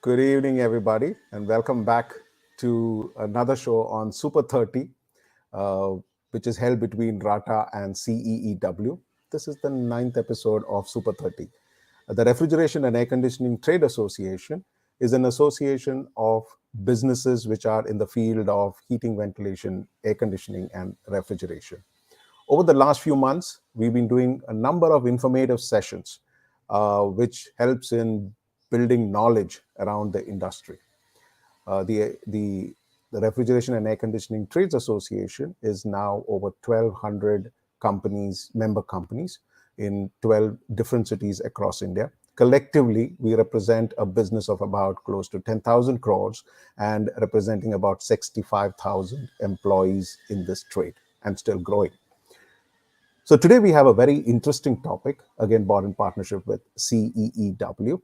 Good evening, everybody, and welcome back to another show on Super 30, uh, which is held between RATA and CEEW. This is the ninth episode of Super 30. The Refrigeration and Air Conditioning Trade Association is an association of businesses which are in the field of heating, ventilation, air conditioning, and refrigeration. Over the last few months, we've been doing a number of informative sessions, which helps in building knowledge around the industry. The Refrigeration and Air Conditioning Trades Association is now over 1,200 companies, member companies, in 12 different cities across India. Collectively, we represent a business of about close to 10,000 crores and representing about 65,000 employees in this trade and still growing. So today we have a very interesting topic, again bought in partnership with CEEW,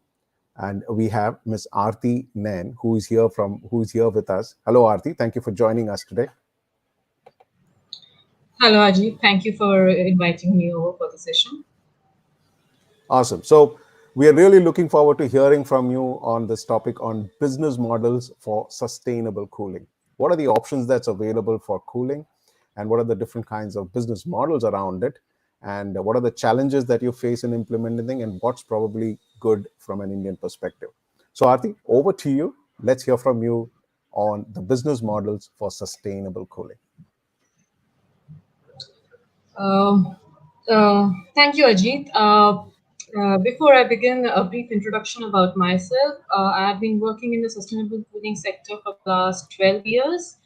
and we have Ms. Aarti Nain, who is here with us. Hello, Aarti. Thank you for joining us today. Hello, Ajit. Thank you for inviting me over for the session. Awesome. So we are really looking forward to hearing from you on this topic on business models for sustainable cooling. What are the options that's available for cooling, and what are the different kinds of business models around it, and what are the challenges that you face in implementing, and what's probably good from an Indian perspective. So, Aarti, over to you. Let's hear from you on the business models for sustainable cooling. Thank you, Ajit. Before I begin, a brief introduction about myself. I have been working in the sustainable cooling sector for the last 12 years.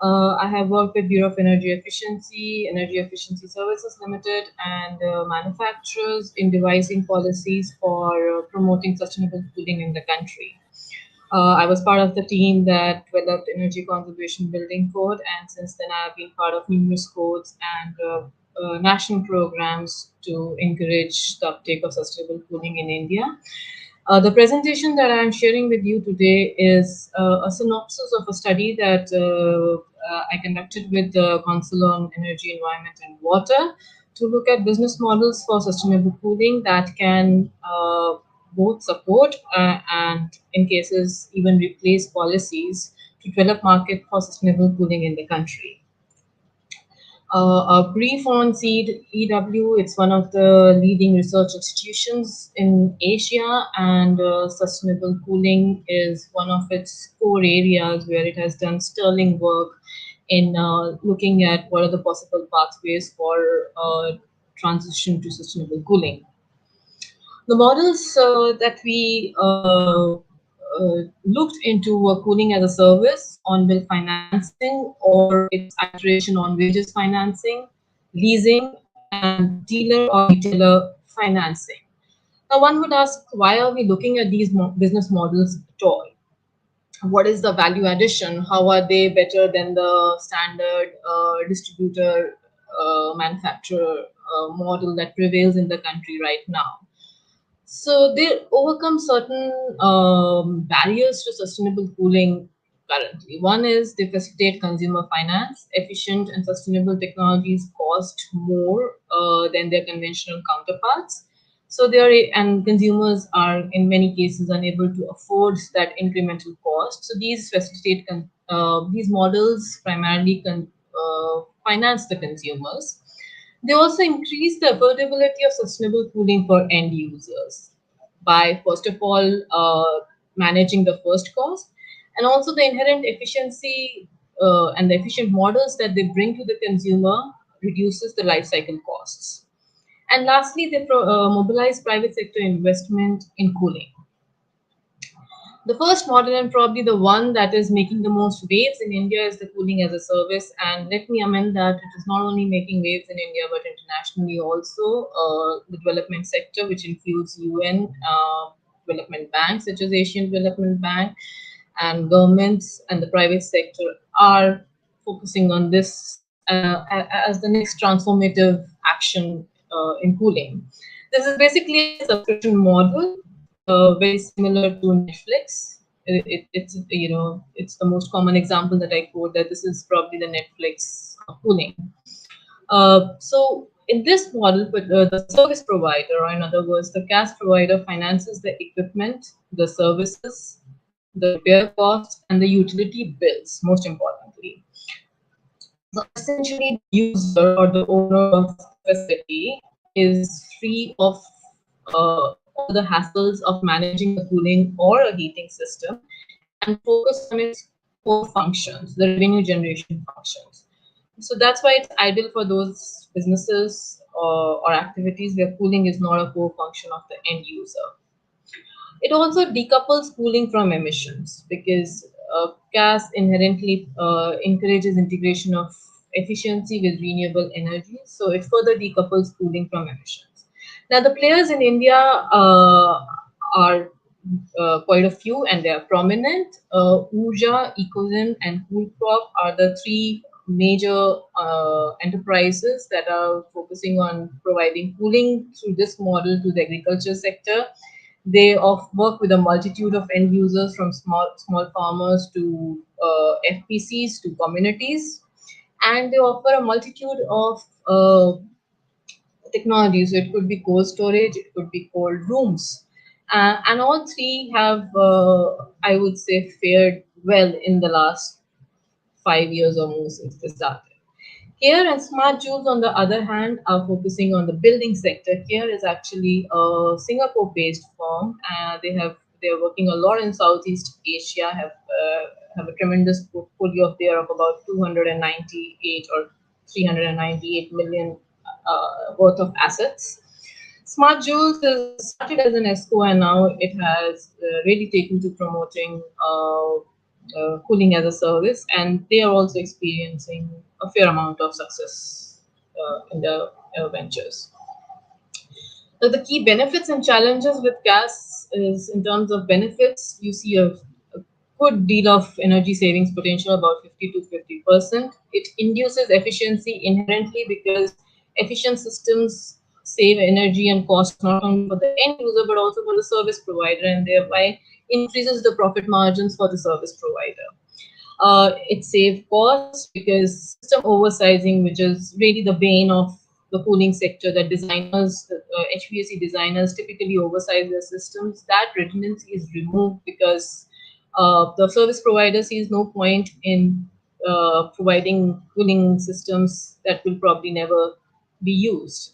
I have worked with Bureau of Energy Efficiency Services Limited, and manufacturers in devising policies for promoting sustainable cooling in the country. I was part of the team that developed Energy Conservation Building Code, and since then I have been part of numerous codes and national programs to encourage the uptake of sustainable cooling in India. The presentation that I'm sharing with you today is a synopsis of a study that I conducted with the Council on Energy, Environment and Water to look at business models for sustainable cooling that can both support and, in cases, even replace policies to develop market for sustainable cooling in the country. A brief on CEEW, it's one of the leading research institutions in Asia, and sustainable cooling is one of its core areas where it has done sterling work in looking at what are the possible pathways for transition to sustainable cooling. The models that we looked into were cooling as a service, on-bill financing, or its iteration on wages financing, leasing, and dealer or retailer financing. Now, one would ask, why are we looking at these business models at all? What is the value addition? How are they better than the standard distributor manufacturer model that prevails in the country right now? So they overcome certain barriers to sustainable cooling currently. One is they facilitate consumer finance. Efficient and sustainable technologies cost more than their conventional counterparts. So they are, and consumers are in many cases unable to afford that incremental cost. So these facilitate these models primarily finance the consumers. They also increase the affordability of sustainable cooling for end users by, first of all, managing the first cost, and also the inherent efficiency and the efficient models that they bring to the consumer reduces the life cycle costs. And lastly, they mobilize private sector investment in cooling. The first model, and probably the one that is making the most waves in India, is the cooling as a service. And let me amend that it is not only making waves in India but internationally also. The development sector, which includes UN development banks such as Asian Development Bank, and governments and the private sector are focusing on this as the next transformative action in cooling. This is basically a subscription model, very similar to Netflix. It's the most common example that I quote, that this is probably the Netflix cooling. So in this model, the service provider, or in other words, the CAS provider, finances the equipment, the services, the repair cost, and the utility bills, most importantly. So essentially, the user or the owner of the facility is free of all the hassles of managing a cooling or a heating system and focus on its core functions, the revenue generation functions. So that's why it's ideal for those businesses or activities where cooling is not a core function of the end user. It also decouples cooling from emissions because gas inherently encourages integration of efficiency with renewable energy. So it further decouples cooling from emissions. Now, the players in India are quite a few and they are prominent. Urja, Ecosyn, and Coolcrop are the three major enterprises that are focusing on providing cooling through this model to the agriculture sector. They work with a multitude of end users from small farmers to FPCs to communities, and they offer a multitude of technology. So it could be cold storage, it could be cold rooms, and all three have, I would say, fared well in the last 5 years or more since they started. Care and Smart Jewels, on the other hand, are focusing on the building sector. Care is actually a Singapore-based firm. They're working a lot in Southeast Asia. Have a tremendous portfolio of there of about 298 or 398 million worth of assets. Smart Jewels is started as an ESCO and now it has really taken to promoting cooling as a service, and they are also experiencing a fair amount of success in their ventures. Now, the key benefits and challenges with gas is in terms of benefits, you see a good deal of energy savings potential, about 50 to 50%. It induces efficiency inherently because efficient systems save energy and cost not only for the end user but also for the service provider, and thereby increases the profit margins for the service provider. It saves costs because system oversizing, which is really the bane of the cooling sector, that HVAC designers typically oversize their systems. That redundancy is removed because the service provider sees no point in providing cooling systems that will probably never be used,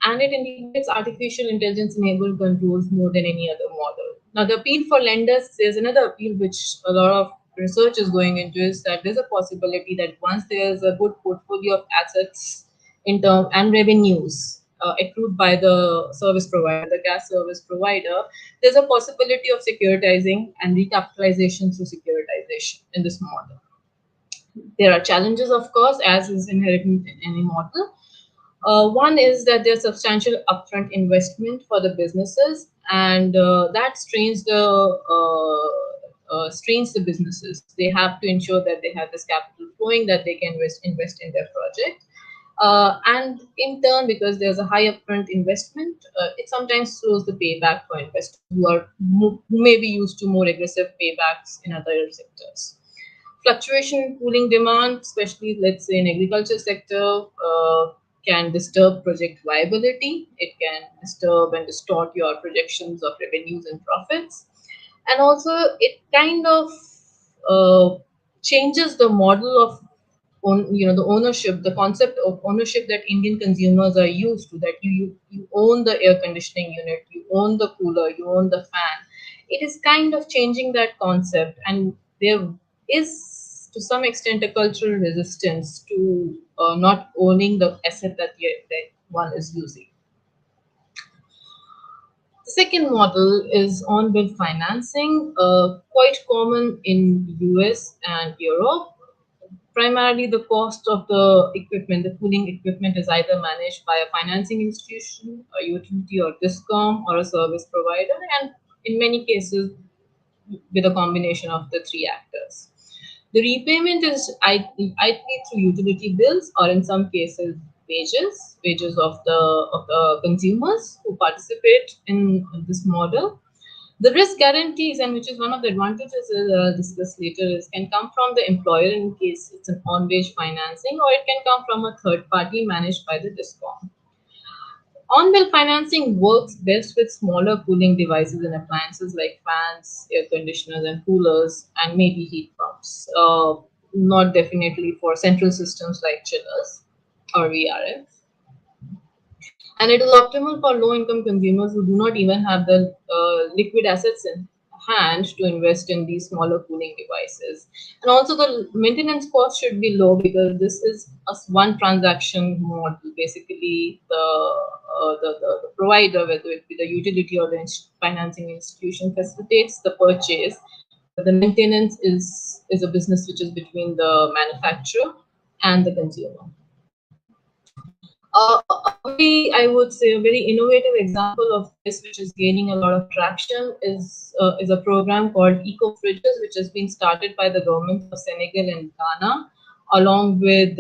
and it integrates artificial intelligence enabled controls more than any other model. Now, the appeal for lenders, there's another appeal which a lot of research is going into, is that there's a possibility that once there's a good portfolio of assets in term and revenues accrued by the service provider, the gas service provider, there's a possibility of securitizing and recapitalization through securitization in this model. There are challenges, of course, as is inherent in any model. One is that there's substantial upfront investment for the businesses, and that strains the businesses. They have to ensure that they have this capital flowing, that they can invest in their project. And in turn, because there's a high upfront investment, it sometimes slows the payback for investors who may be used to more aggressive paybacks in other sectors. Fluctuation in cooling demand, especially let's say in agriculture sector, can disturb project viability. It can disturb and distort your projections of revenues and profits, and also it kind of uh, changes the model of the ownership, the concept of ownership that Indian consumers are used to. That you own the air conditioning unit, you own the cooler, you own the fan. It is kind of changing that concept, and there is to some extent a cultural resistance to not owning the asset that one is using. The second model is on-bill financing, quite common in US and Europe. Primarily, the cost of the equipment, the cooling equipment, is either managed by a financing institution, a utility or discom, or a service provider, and in many cases, with a combination of the three actors. The repayment is either through utility bills or, in some cases, wages of the consumers who participate in this model. The risk guarantees, and which is one of the advantages discussed later, is can come from the employer in case it's an on-wage financing, or it can come from a third party managed by the discom. On-bill financing works best with smaller cooling devices and appliances like fans, air conditioners, and coolers, and maybe heat pumps. Not definitely for central systems like chillers or VRF. And it is optimal for low-income consumers who do not even have the liquid assets in hand to invest in these smaller cooling devices. And also the maintenance cost should be low because this is a one transaction model. Basically, the provider, whether it be the utility or the financing institution, facilitates the purchase, but the maintenance is a business which is between the manufacturer and the consumer. I would say, a very innovative example of this, which is gaining a lot of traction, is a program called Eco Fridges, which has been started by the government of Senegal and Ghana, along with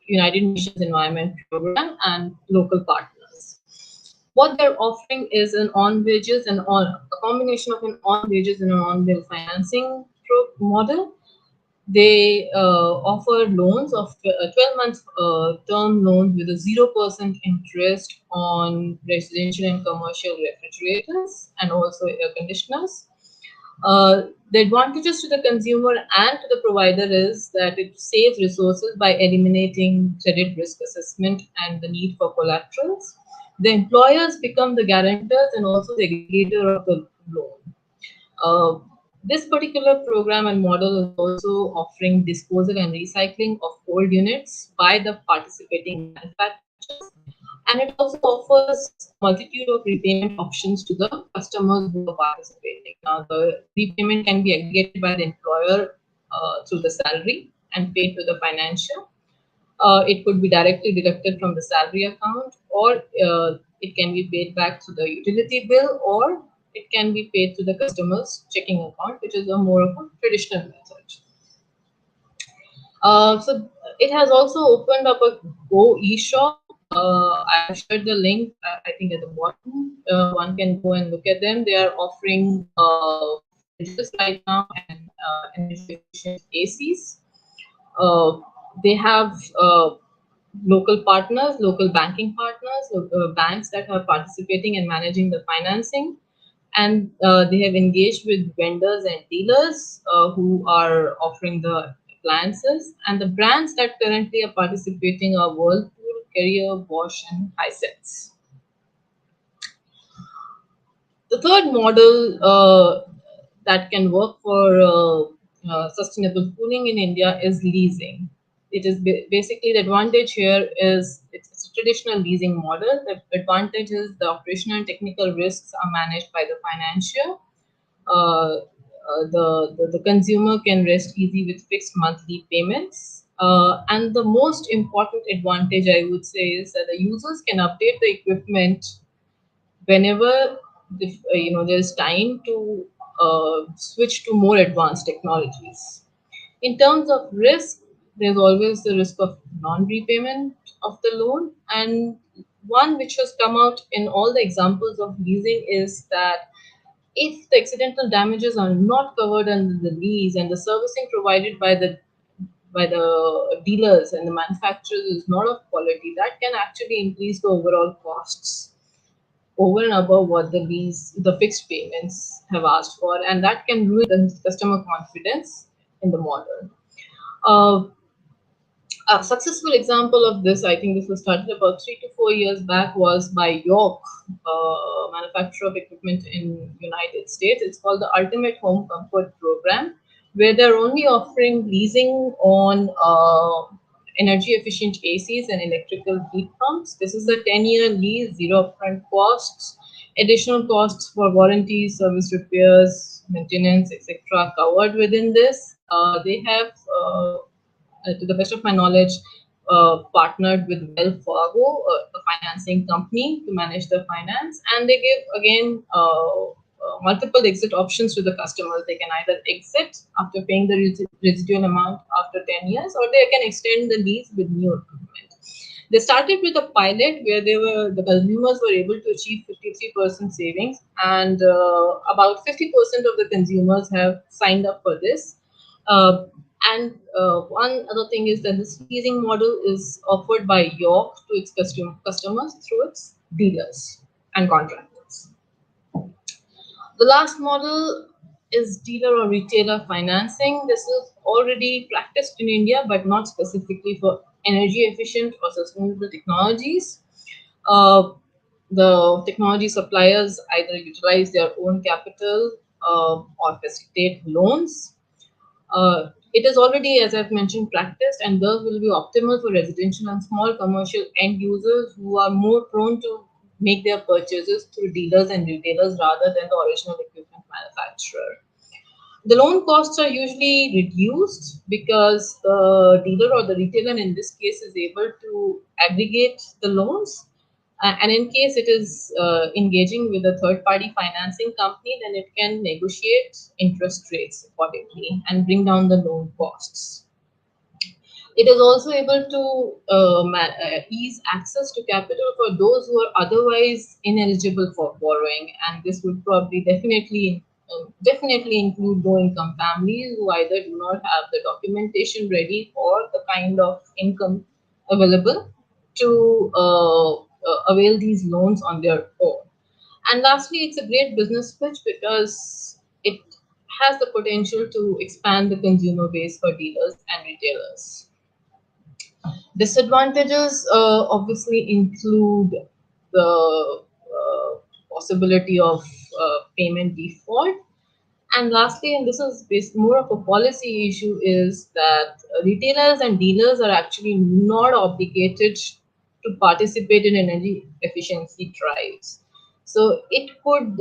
United Nations Environment Program and local partners. What they're offering is an on wages and on a combination of an on wages and an on bill financing model. They offer loans of 12 months term loans with a 0% interest on residential and commercial refrigerators and also air conditioners. The advantages to the consumer and to the provider is that it saves resources by eliminating credit risk assessment and the need for collaterals. The employers become the guarantors and also the aggregator of the loan. Uh, this particular program and model is also offering disposal and recycling of old units by the participating manufacturers, and it also offers a multitude of repayment options to the customers who are participating. Now, the repayment can be aggregated by the employer through the salary and paid to the financial. It could be directly deducted from the salary account, or it can be paid back to the utility bill, or it can be paid to the customer's checking account, which is a more of a traditional method. So it has also opened up a Go e-shop. I have shared the link, I think, at the bottom. One can go and look at them. They are offering fridges right now and energy efficient ACs. Uh, they have local partners, local banking partners, banks that are participating and managing the financing. And they have engaged with vendors and dealers who are offering the appliances. And the brands that currently are participating are Whirlpool, Carrier, Bosch, and Hisense. The third model that can work for sustainable cooling in India is leasing. It is basically, the advantage here is it's a traditional leasing model. The advantage is the operational and technical risks are managed by the financier. The consumer can rest easy with fixed monthly payments. And the most important advantage, I would say, is that the users can update the equipment whenever there's time to switch to more advanced technologies. In terms of risk, there's always the risk of non-repayment of the loan, and one which has come out in all the examples of leasing is that if the accidental damages are not covered under the lease and the servicing provided by the dealers and the manufacturers is not of quality, that can actually increase the overall costs over and above what the fixed payments have asked for, and that can ruin the customer confidence in the model. Uh, a successful example of this, I think this was started about 3 to 4 years back, was by York, manufacturer of equipment in United States. It's called the Ultimate Home Comfort Program, where they're only offering leasing on energy efficient ACs and electrical heat pumps. This is a 10-year lease, zero upfront costs, additional costs for warranties, service repairs, maintenance, etc. covered within this. They have to the best of my knowledge, partnered with Wells Fargo, a financing company, to manage the finance, and they give again multiple exit options to the customers. They can either exit after paying the residual amount after 10 years, or they can extend the lease with new equipment. They started with a pilot where the consumers were able to achieve 53% savings, and about 50% of the consumers have signed up for this. Uh, And one other thing is that this leasing model is offered by York to its customers through its dealers and contractors. The last model is dealer or retailer financing. This is already practiced in India, but not specifically for energy efficient or sustainable technologies. Uh, the technology suppliers either utilize their own capital or facilitate loans. It is already, as I've mentioned, practiced and thus will be optimal for residential and small commercial end users who are more prone to make their purchases through dealers and retailers rather than the original equipment manufacturer. The loan costs are usually reduced because the dealer or the retailer in this case is able to aggregate the loans. And in case it is engaging with a third party financing company, then it can negotiate interest rates accordingly and bring down the loan costs. It is also able to ease access to capital for those who are otherwise ineligible for borrowing, and this would probably definitely include low-income families who either do not have the documentation ready or the kind of income available to avail these loans on their own. And lastly, it's a great business pitch because it has the potential to expand the consumer base for dealers and retailers. Disadvantages obviously include the possibility of payment default. And lastly, and this is more of a policy issue, is that retailers and dealers are actually not obligated to participate in energy efficiency drives. So it could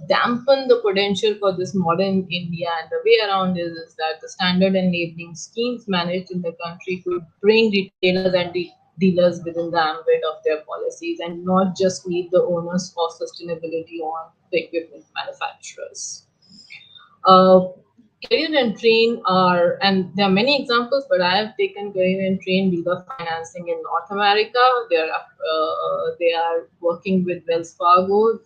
dampen the potential for this model in India. And the way around is that the standard enabling schemes managed in the country could bring retailers and dealers within the ambit of their policies and not just leave the onus of sustainability on the equipment manufacturers. Uh, Career and Train are, and there are many examples, but I have taken Career and Train dealer financing in North America. They are working with Wells Fargo.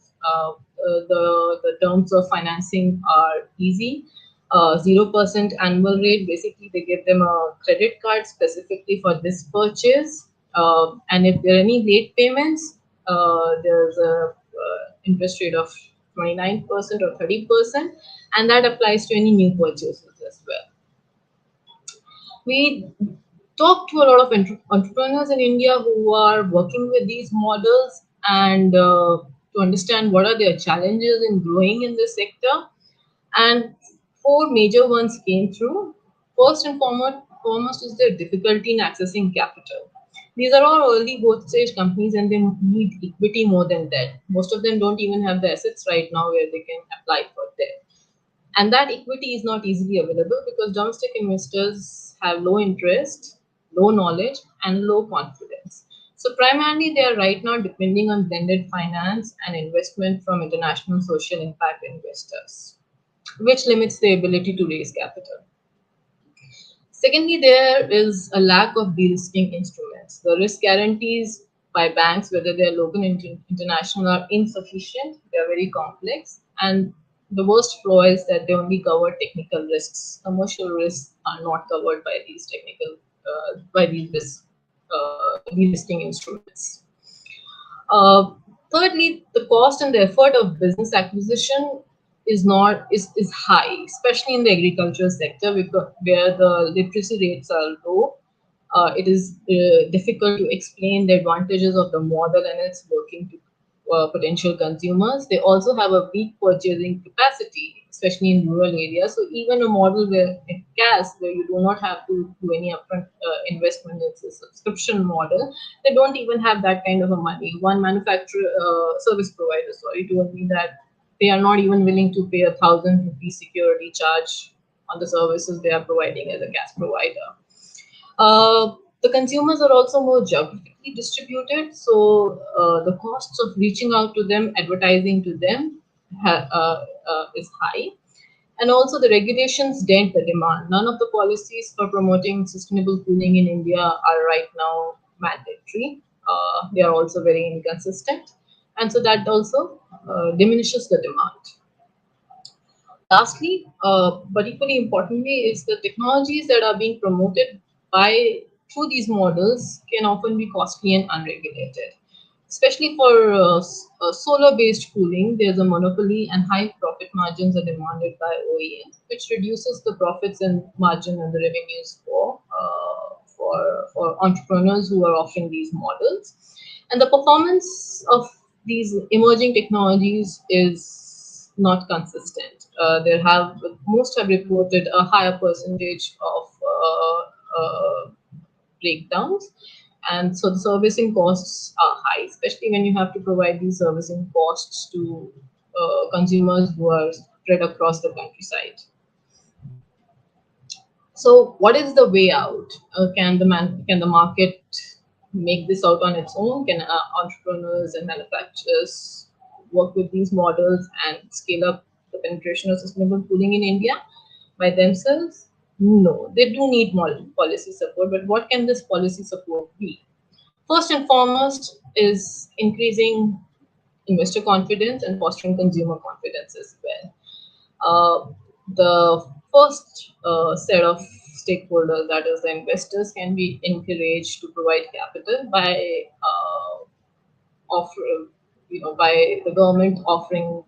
The terms of financing are easy. 0% annual rate. Basically, they give them a credit card specifically for this purchase. And if there are any late payments, there's a interest rate of 29% or 30%, and that applies to any new purchases as well. We talk to a lot of entrepreneurs in India who are working with these models and to understand what are their challenges in growing in this sector. And four major ones came through. First and foremost is their difficulty in accessing capital. These are all early growth stage companies and they need equity more than debt. Most of them don't even have the assets right now where they can apply for debt. And that equity is not easily available because domestic investors have low interest, low knowledge, and low confidence. So primarily they are right now depending on blended finance and investment from international social impact investors, which limits their ability to raise capital. Secondly, there is a lack of de-risking instruments. The risk guarantees by banks, whether they're local and international, are insufficient. They're very complex. And the worst flaw is that they only cover technical risks. Commercial risks are not covered by these de-risking instruments. Thirdly, the cost and the effort of business acquisition is high, especially in the agricultural sector, where the literacy rates are low. It is difficult to explain the advantages of the model and its working to potential consumers. They also have a weak purchasing capacity, especially in rural areas. So even a model where in CAS, where you do not have to do any upfront investment, it's a subscription model. They don't even have that kind of a money. One manufacturer, service provider, sorry, told me that they are not even willing to pay 1,000 rupee security charge on the services they are providing as a gas provider. The consumers are also more geographically distributed, so the costs of reaching out to them, advertising to them, is high. And also, the regulations dent the demand. None of the policies for promoting sustainable cooling in India are right now mandatory. They are also very inconsistent, and so that also diminishes the demand. Lastly, but equally importantly, is the technologies that are being promoted by through these models can often be costly and unregulated. Especially for solar-based cooling, there's a monopoly and high profit margins are demanded by OEMs, which reduces the profits and margin and the revenues for entrepreneurs who are offering these models. And the performance of these emerging technologies is not consistent. There have Most have reported a higher percentage of breakdowns, and so the servicing costs are high, especially when you have to provide these servicing costs to consumers who are spread across the countryside. So, what is the way out? Can the market make this out on its own? Can entrepreneurs and manufacturers work with these models and scale up the penetration of sustainable cooling in India by themselves? No, they do need more policy support. But what can this policy support be? First and foremost is increasing investor confidence and fostering consumer confidence as well. The first set of stakeholders, that is the investors, can be encouraged to provide capital by offer, by the government offering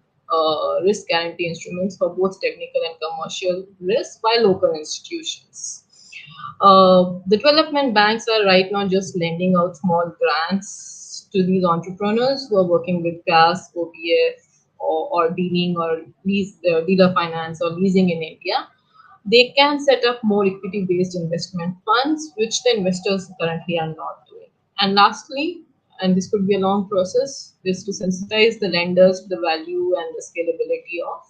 risk guarantee instruments for both technical and commercial risk by local institutions. The development banks are right now just lending out small grants to these entrepreneurs who are working with CAS, OPF, or dealing or dealer finance or leasing in India. They can set up more equity based investment funds, which the investors currently are not doing. And lastly, and this could be a long process, is to sensitize the lenders to the value and the scalability of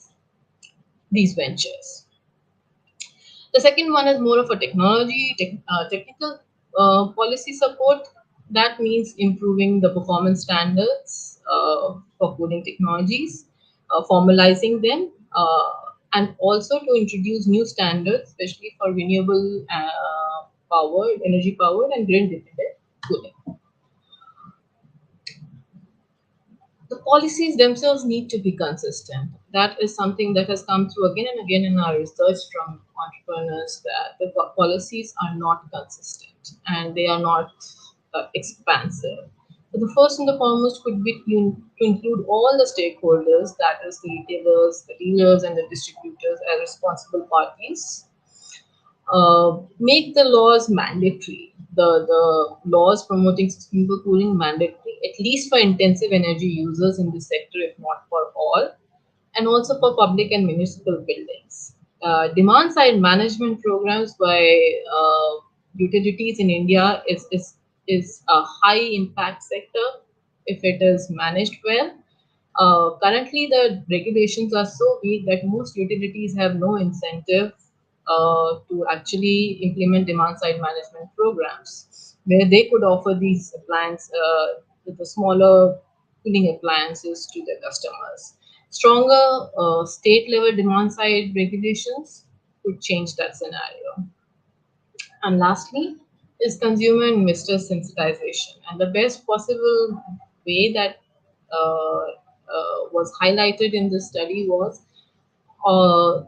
these ventures. The second one is more of a technical policy support. That means improving the performance standards for cooling technologies, formalizing them, and also to introduce new standards, especially for renewable energy powered and grid dependent cooling. The policies themselves need to be consistent. That is something that has come through again and again in our research from entrepreneurs, that the policies are not consistent and they are not expansive. So the first and the foremost could be to include all the stakeholders, that is the retailers, the dealers, and the distributors as responsible parties. Make the laws mandatory. The laws promoting sustainable cooling mandatory, at least for intensive energy users in this sector, if not for all, and also for public and municipal buildings. Demand side management programs by utilities in India is a high impact sector if it is managed well. Currently, the regulations are so weak that most utilities have no incentive to actually implement demand side management programs where they could offer these the smaller cooling appliances to their customers. Stronger state level demand side regulations could change that scenario. And lastly, is consumer investor sensitization. And the best possible way that was highlighted in this study was uh,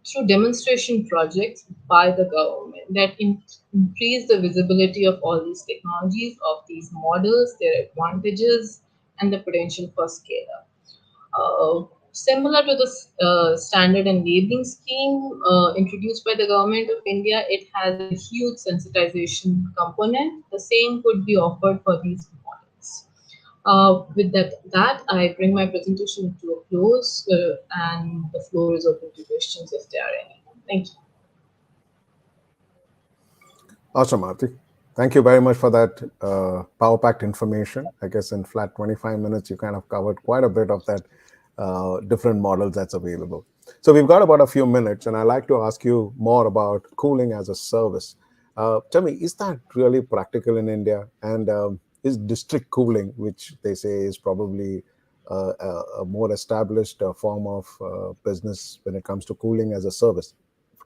through demonstration projects by the government that increase the visibility of all these technologies, of these models, their advantages, and the potential for scale up. Similar to the standard and labeling scheme introduced by the government of India, it has a huge sensitization component. The same could be offered for these models. With that, I bring my presentation to a close, and the floor is open to questions if there are any. Thank you. Awesome, Aarti. Thank you very much for that power packed information. I guess in flat 25 minutes, you kind of covered quite a bit of that different models that's available. So we've got about a few minutes, and I'd like to ask you more about cooling as a service. Tell me, is that really practical in India? And is district cooling, which they say is probably a more established form of business when it comes to cooling as a service?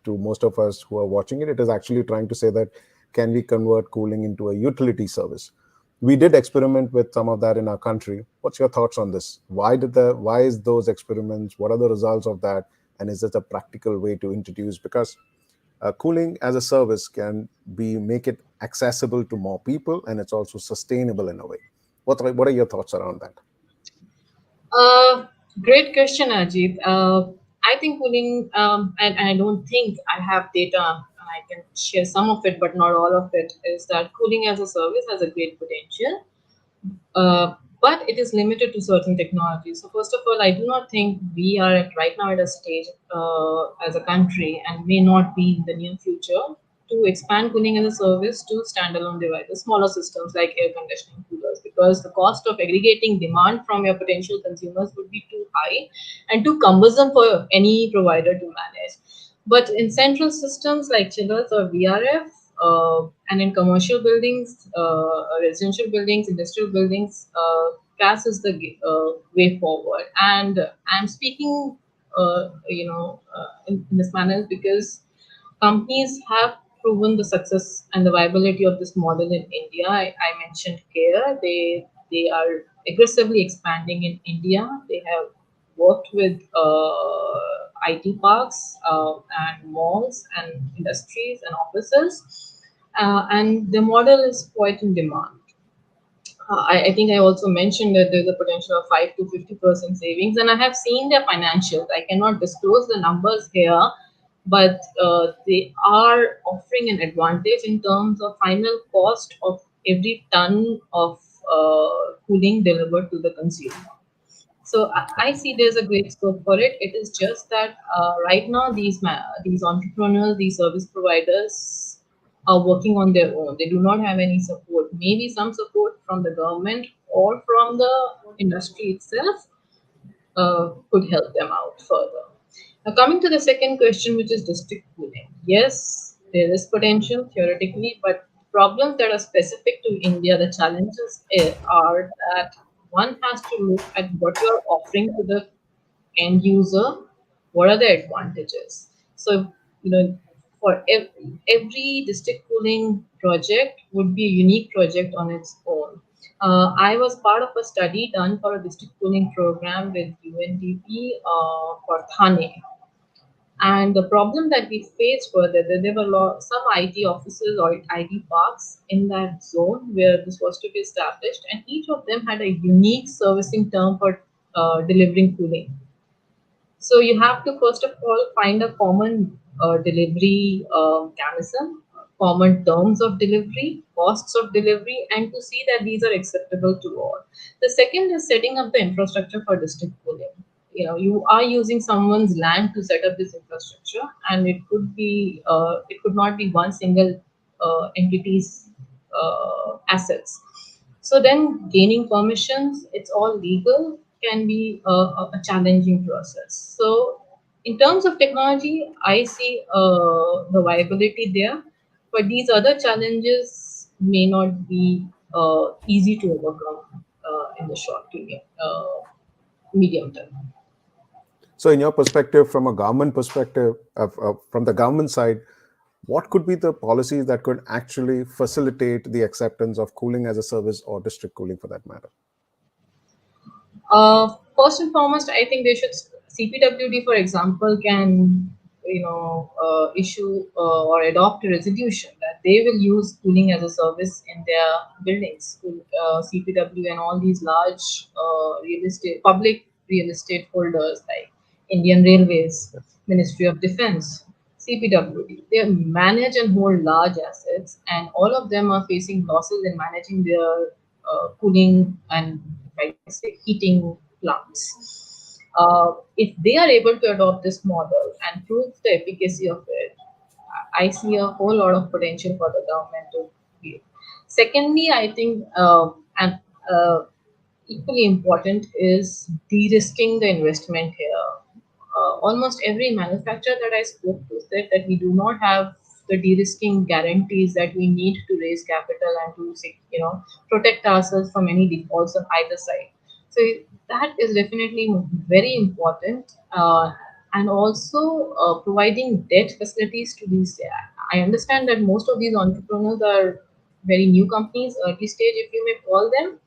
To most of us who are watching it, it is actually trying to say that can we convert cooling into a utility service? We did experiment with some of that in our country. What's your thoughts on this? Why is those experiments? What are the results of that? and is it a practical way to introduce? Because cooling as a service can be make it accessible to more people, and it's also sustainable in a way. What are your thoughts around that? Uh, Great question, Ajit. I think cooling, and I don't think I have data, and I can share some of it, but not all of it, is that cooling as a service has a great potential. But it is limited to certain technologies. So first of all, I do not think we are at right now at a stage as a country, and may not be in the near future, to expand cooling as a service to standalone devices, smaller systems like air conditioning coolers, because the cost of aggregating demand from your potential consumers would be too high and too cumbersome for any provider to manage. But in central systems like chillers or VRF, and in commercial buildings, residential buildings, industrial buildings, gas is the way forward. And I'm speaking, in this manner because companies have proven the success and the viability of this model in India. I mentioned Care. They are aggressively expanding in India. They have worked with IT parks and malls and industries and offices, and the model is quite in demand. I think I also mentioned that there's a potential of 5 to 50% savings, and I have seen their financials. I cannot disclose the numbers here, but they are offering an advantage in terms of final cost of every ton of cooling delivered to the consumer. So I see there's a great scope for it. It is just that right now these entrepreneurs, these service providers are working on their own. They do not have any support. Maybe some support from the government or from the industry itself could help them out further. Now, coming to the second question, which is district cooling. Yes, there is potential theoretically, but problems that are specific to India, the challenges are that one has to look at what you're offering to the end user, what are the advantages. So, for every district cooling project would be a unique project on its own. I was part of a study done for a district cooling program with UNDP for Thane. And the problem that we faced were that there were some IT offices or IT parks in that zone where this was to be established, and each of them had a unique servicing term for delivering cooling. So you have to first of all find a common delivery mechanism, common terms of delivery, costs of delivery, and to see that these are acceptable to all. The second is setting up the infrastructure for district cooling. You are using someone's land to set up this infrastructure, and it could not be one single entity's assets. So then gaining permissions, it's all legal, can be a challenging process. So in terms of technology, I see the viability there, but these other challenges may not be easy to overcome in the short to medium term. So, in your perspective, from a government perspective, from the government side, what could be the policies that could actually facilitate the acceptance of cooling as a service or district cooling for that matter? First and foremost, I think they should CPWD, for example, can issue or adopt a resolution that they will use cooling as a service in their buildings. CPW and all these large public real estate holders like Indian Railways, Ministry of Defense, CPWD. They manage and hold large assets, and all of them are facing losses in managing their cooling and, if I can say, heating plants. If they are able to adopt this model and prove the efficacy of it, I see a whole lot of potential for the government to be. Secondly, I think, and equally important, is de-risking the investment here. Almost every manufacturer that I spoke to said that we do not have the de-risking guarantees that we need to raise capital and to protect ourselves from any defaults on either side. So that is definitely very important, and also providing debt facilities to these. I understand that most of these entrepreneurs are very new companies, early stage, if you may call them.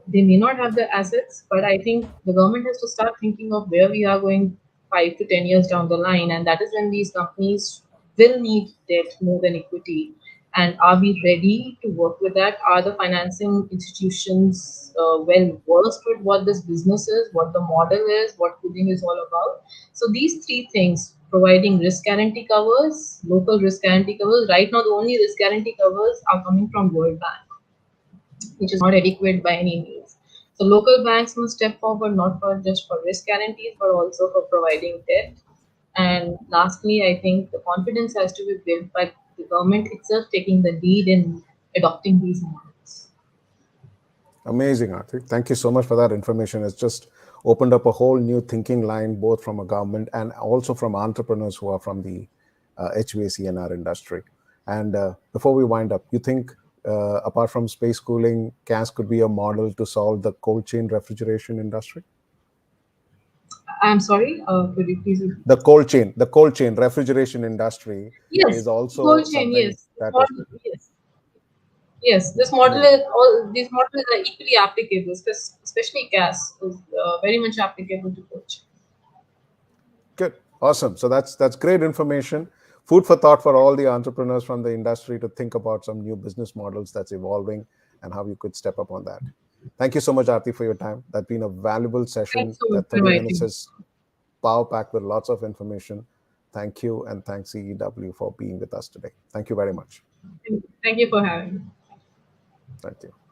They may not have the assets, but I think the government has to start thinking of where we are going 5 to 10 years down the line, and that is when these companies will need debt more than equity. And are we ready to work with that? Are the financing institutions well versed with what this business is, what the model is, what cooling is all about? So these three things: providing risk guarantee covers, local risk guarantee covers. Right now, the only risk guarantee covers are coming from World Bank, which is not adequate by any means. So local banks must step forward, not for just for risk guarantees, but also for providing debt. And lastly, I think the confidence has to be built by the government itself taking the lead in adopting these models. Amazing, Arthur. Thank you so much for that information. It's just opened up a whole new thinking line, both from a government and also from entrepreneurs who are from the HVAC&R industry. And before we wind up, you think apart from space cooling, CAS could be a model to solve the cold chain refrigeration industry? I'm sorry, could you please repeat? The cold chain refrigeration industry Yes, is also cold chain, something yes. that is Model, yes. Yes, this model amazing. is all these models are equally applicable, especially gas is very much applicable to cold chain. Good. Awesome. So that's great information. Food for thought for all the entrepreneurs from the industry to think about some new business models that's evolving and how you could step up on that. Thank you so much, Aarti, for your time. That's been a valuable Thanks session. so much That for 30 minutes inviting me. is power packed with lots of information. Thank you, and thanks CEW for being with us today. Thank you very much. Thank you for having me. Thank you.